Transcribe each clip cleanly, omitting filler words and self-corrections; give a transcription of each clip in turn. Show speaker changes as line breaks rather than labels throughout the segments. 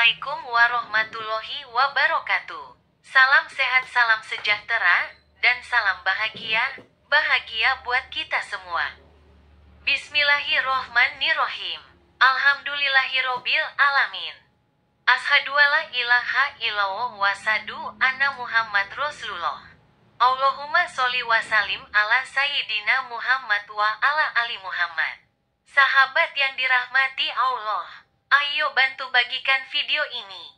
Assalamualaikum warahmatullahi wabarakatuh. Salam sehat, salam sejahtera, dan salam bahagia. Bahagia buat kita semua. Bismillahirrohmanirrohim. Alhamdulillahirobbil alamin. Ashadu alla ilaha illallah wa sadu anna Muhammad Rasulullah. Allahumma sholli wa salim ala Sayyidina Muhammad wa ala ali Muhammad. Sahabat yang dirahmati Allah, ayo bantu bagikan video ini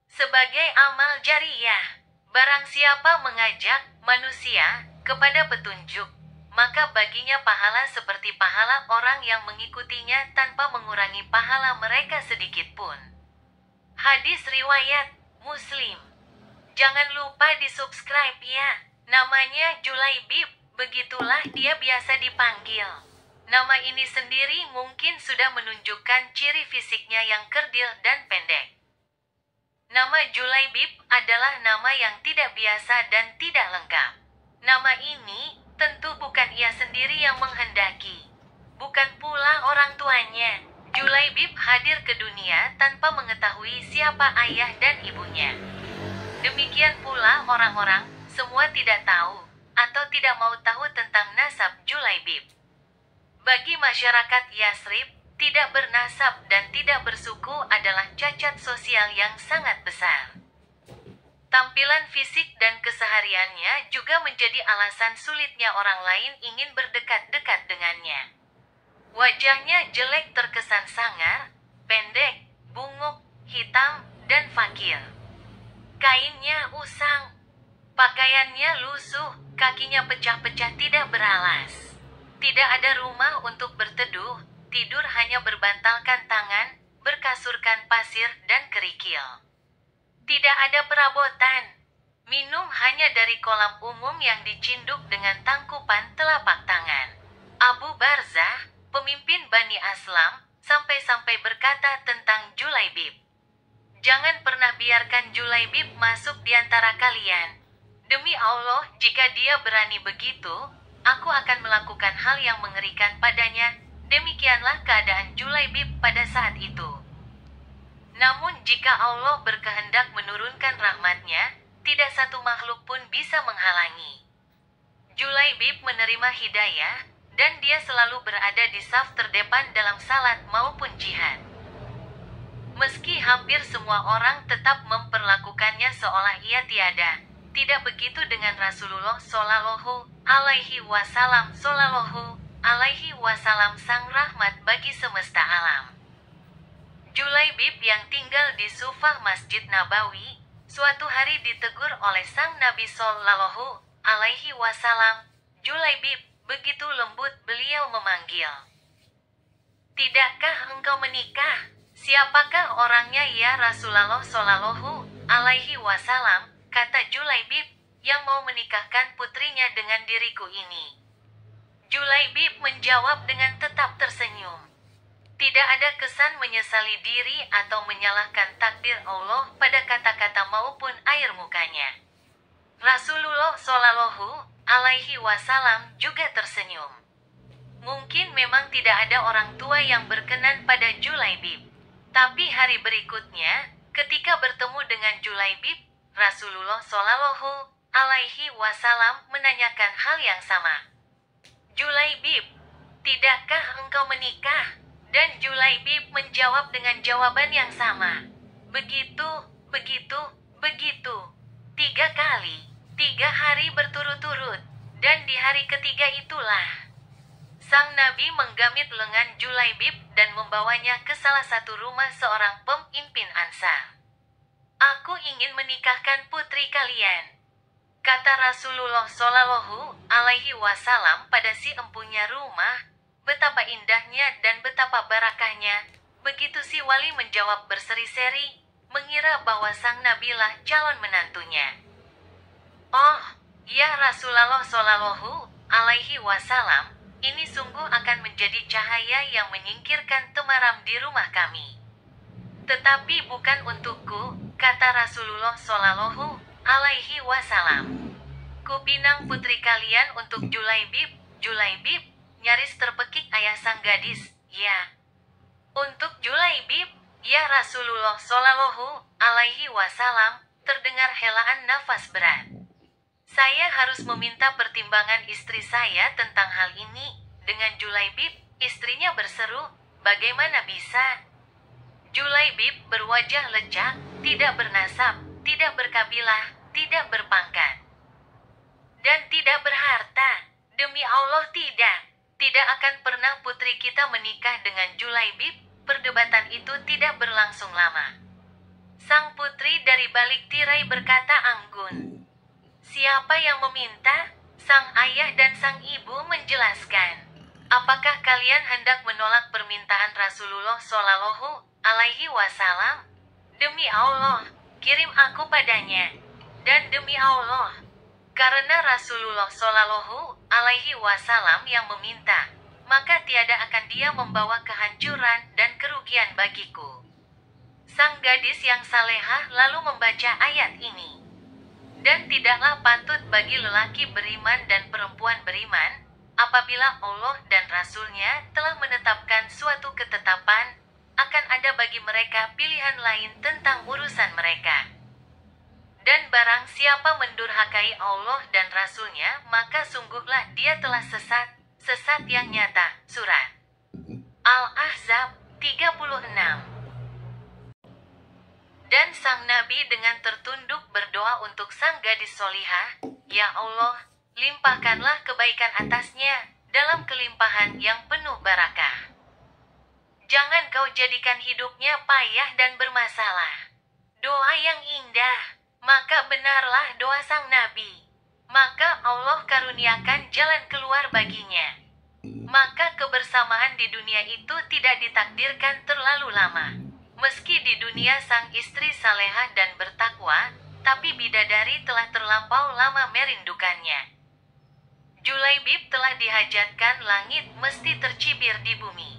sebagai amal jariyah. Barang siapa mengajak manusia kepada petunjuk, maka baginya pahala seperti pahala orang yang mengikutinya tanpa mengurangi pahala mereka sedikit pun. Hadis riwayat Muslim. Jangan lupa di subscribe ya. Namanya Julaibib, begitulah dia biasa dipanggil. Nama ini sendiri mungkin sudah menunjukkan ciri fisiknya yang kerdil dan pendek. Nama Julaibib adalah nama yang tidak biasa dan tidak lengkap. Nama ini tentu bukan ia sendiri yang menghendaki. Bukan pula orang tuanya. Julaibib hadir ke dunia tanpa mengetahui siapa ayah dan ibunya. Demikian pula orang-orang semua tidak tahu atau tidak mau tahu tentang nasab Julaibib. Bagi masyarakat Yasrib, tidak bernasab dan tidak bersuku adalah cacat sosial yang sangat besar. Tampilan fisik dan kesehariannya juga menjadi alasan sulitnya orang lain ingin berdekat-dekat dengannya. Wajahnya jelek, terkesan sangar, pendek, bunguk, hitam, dan fakir. Kainnya usang, pakaiannya lusuh, kakinya pecah-pecah, tidak beralas. Tidak ada rumah untuk berteduh, tidur hanya berbantalkan tangan, berkasurkan pasir dan kerikil. Tidak ada perabotan, minum hanya dari kolam umum yang dicinduk dengan tangkupan telapak tangan. Abu Barzah, pemimpin Bani Aslam, sampai-sampai berkata tentang Julaibib, "Jangan pernah biarkan Julaibib masuk di antara kalian. Demi Allah, jika dia berani begitu, aku akan melakukan hal yang mengerikan padanya." Demikianlah keadaan Julaibib pada saat itu. Namun jika Allah berkehendak menurunkan rahmatnya, tidak satu makhluk pun bisa menghalangi. Julaibib menerima hidayah, dan dia selalu berada di saf terdepan dalam salat maupun jihad. Meski hampir semua orang tetap memperlakukannya seolah ia tiada, tidak begitu dengan Rasulullah Shallallahu Alaihi Wasallam. Alaihi Wasallam, sang rahmat bagi semesta alam. Julaibib yang tinggal di Sufah Masjid Nabawi, suatu hari ditegur oleh sang Nabi Shallallahu Alaihi Wasallam. "Julaibib," begitu lembut beliau memanggil. "Tidakkah engkau menikah?" "Siapakah orangnya ya Rasulullah Shallallahu Alaihi Wasallam?" kata Julaibib, "yang mau menikahkan putrinya dengan diriku ini." Julaibib menjawab dengan tetap tersenyum. Tidak ada kesan menyesali diri atau menyalahkan takdir Allah pada kata-kata maupun air mukanya. Rasulullah Shallallahu Alaihi Wasallam juga tersenyum. Mungkin memang tidak ada orang tua yang berkenan pada Julaibib. Tapi hari berikutnya, ketika bertemu dengan Julaibib, Rasulullah Shallallahu Alaihi Wasallam menanyakan hal yang sama. "Julaibib, tidakkah engkau menikah?" Dan Julaibib menjawab dengan jawaban yang sama. "Begitu, begitu, begitu. 3 kali, 3 hari berturut-turut. Dan di hari ketiga itulah." Sang Nabi menggamit lengan Julaibib dan membawanya ke salah satu rumah seorang pemimpin Ansar. "Aku ingin menikahkan putri kalian," kata Rasulullah Shallallahu Alaihi Wasallam pada si empunya rumah. Betapa indahnya dan betapa barakahnya. Begitu si wali menjawab berseri-seri, mengira bahwa sang nabilah calon menantunya. "Oh, ya Rasulullah Shallallahu Alaihi Wasallam, ini sungguh akan menjadi cahaya yang menyingkirkan temaram di rumah kami." "Tetapi bukan untukku," kata Rasulullah Shallallahu Alaihi Wasallam. "Kupinang putri kalian untuk Julaibib." Julaibib, nyaris terpekik ayah sang gadis. "Ya, untuk Julaibib, Ya Rasulullah Shallallahu Alaihi Wasallam, terdengar helaan nafas berat. Saya harus meminta pertimbangan istri saya tentang hal ini. Dengan Julaibib, istrinya berseru, bagaimana bisa? Julaibib berwajah lecak, tidak bernasab, tidak berkabilah, tidak berpangkat, dan tidak berharta. Demi Allah tidak. Tidak akan pernah putri kita menikah dengan Julaibib. Perdebatan itu tidak berlangsung lama. Sang putri dari balik tirai berkata anggun. Siapa yang meminta? Sang ayah dan sang ibu menjelaskan. Apakah kalian hendak menolak permintaan Rasulullah Shallallahu Alaihi Wasallam? Demi Allah, kirim aku padanya. Dan demi Allah, karena Rasulullah Shallallahu Alaihi Wasallam yang meminta, maka tiada akan dia membawa kehancuran dan kerugian bagiku. Sang gadis yang salehah lalu membaca ayat ini. Dan tidaklah patut bagi lelaki beriman dan perempuan beriman, apabila Allah dan Rasul-Nya telah menetapkan suatu ketetapan, akan ada bagi mereka pilihan lain tentang urusan mereka. Dan barang siapa mendurhakai Allah dan Rasul-Nya, maka sungguhlah dia telah sesat, sesat yang nyata. Surat Al-Ahzab 36. Dan sang Nabi dengan tertunduk berdoa untuk sang gadis solihah, Ya Allah, limpahkanlah kebaikan atasnya, dalam kelimpahan yang penuh barakah. Jangan kau jadikan hidupnya payah dan bermasalah. Doa yang indah, maka benarlah doa sang Nabi. Maka Allah karuniakan jalan keluar baginya. Maka kebersamaan di dunia itu tidak ditakdirkan terlalu lama. Meski di dunia sang istri salehah dan bertakwa, tapi bidadari telah terlampau lama merindukannya. Julaibib telah dihajatkan langit mesti tercibir di bumi.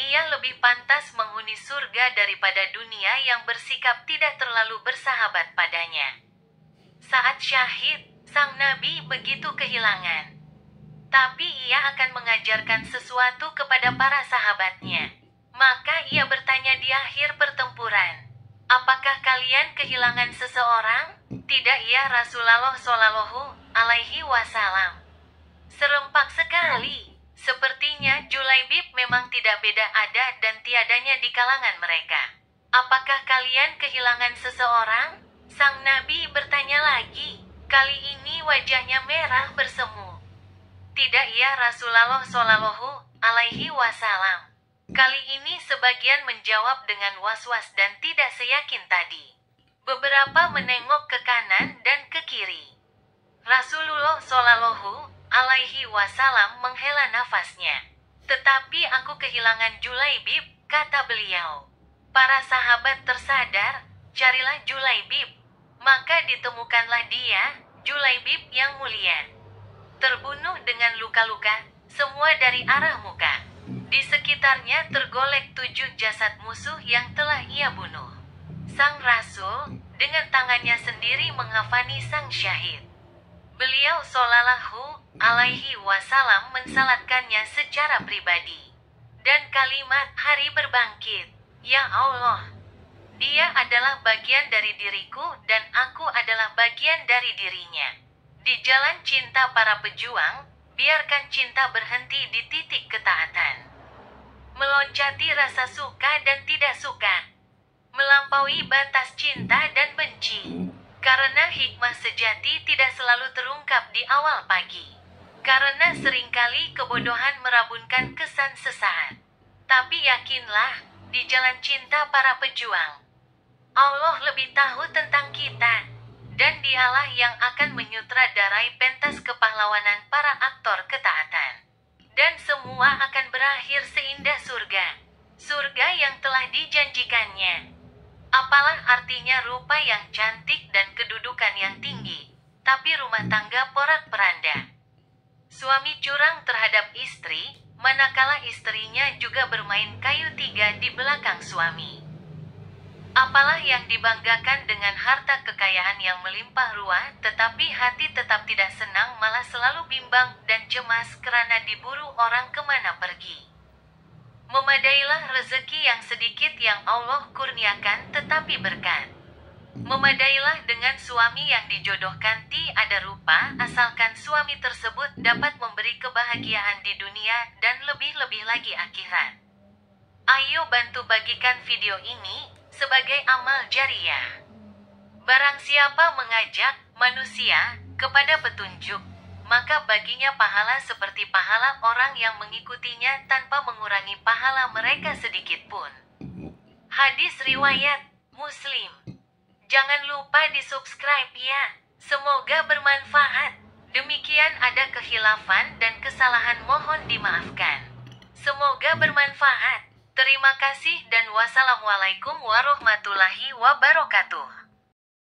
Ia lebih pantas menghuni surga daripada dunia yang bersikap tidak terlalu bersahabat padanya. Saat syahid, sang Nabi begitu kehilangan. Tapi ia akan mengajarkan sesuatu kepada para sahabatnya. Maka ia bertanya di akhir pertempuran, apakah kalian kehilangan seseorang? Tidak ya Rasulullah Shallallahu Alaihi Wasallam. Serempak sekali. Sepertinya Julaibib memang tidak beda ada dan tiadanya di kalangan mereka. Apakah kalian kehilangan seseorang? Sang Nabi bertanya lagi. Kali ini wajahnya merah bersemu. Tidak ya Rasulullah Shallallahu Alaihi Wasallam. Kali ini sebagian menjawab dengan was-was dan tidak seyakin tadi. Beberapa menengok ke kanan dan ke kiri. Rasulullah Shallallahu Alaihi Wasallam menghela nafasnya. Tetapi aku kehilangan Julaibib, kata beliau. Para sahabat tersadar, carilah Julaibib. Maka ditemukanlah dia, Julaibib yang mulia. Terbunuh dengan luka-luka, semua dari arah muka. Di sekitarnya tergolek 7 jasad musuh yang telah ia bunuh. Sang Rasul, dengan tangannya sendiri menghafani sang syahid. Beliau Shallallahu Alaihi Wasallam mensalatkannya secara pribadi. Dan kalimat hari berbangkit, Ya Allah, dia adalah bagian dari diriku dan aku adalah bagian dari dirinya. Di jalan cinta para pejuang, biarkan cinta berhenti di titik ketaatan. Meloncati rasa suka dan tidak suka. Melampaui batas cinta dan benci. Karena hikmah sejati tidak selalu terungkap di awal pagi. Karena seringkali kebodohan merabunkan kesan sesaat. Tapi yakinlah, di jalan cinta para pejuang, Allah lebih tahu tentang kita. Dan dialah yang akan menyutradarai pentas kepahlawanan para aktor ketaatan. Dan semua akan berakhir seindah surga. Surga yang telah dijanjikannya. Apalah artinya rupa yang cantik dan kedudukan yang tinggi, tapi rumah tangga porak-peranda. Suami curang terhadap istri, manakala istrinya juga bermain kayu tiga di belakang suami. Apalah yang dibanggakan dengan harta kekayaan yang melimpah ruah, tetapi hati tetap tidak senang, malah selalu bimbang dan cemas kerana diburu orang kemana pergi. Memadailah rezeki yang sedikit yang Allah kurniakan tetapi berkat. Memadailah dengan suami yang dijodohkan tiada rupa asalkan suami tersebut dapat memberi kebahagiaan di dunia dan lebih-lebih lagi akhirat. Ayo bantu bagikan video ini sebagai amal jariah. Barang siapa mengajak manusia kepada petunjuk, maka baginya pahala seperti pahala orang yang mengikutinya tanpa mengurangi pahala mereka sedikit pun. Hadis riwayat Muslim. Jangan lupa di-subscribe ya. Semoga bermanfaat. Demikian ada kekhilafan dan kesalahan mohon dimaafkan. Semoga bermanfaat. Terima kasih dan wassalamualaikum warahmatullahi wabarakatuh.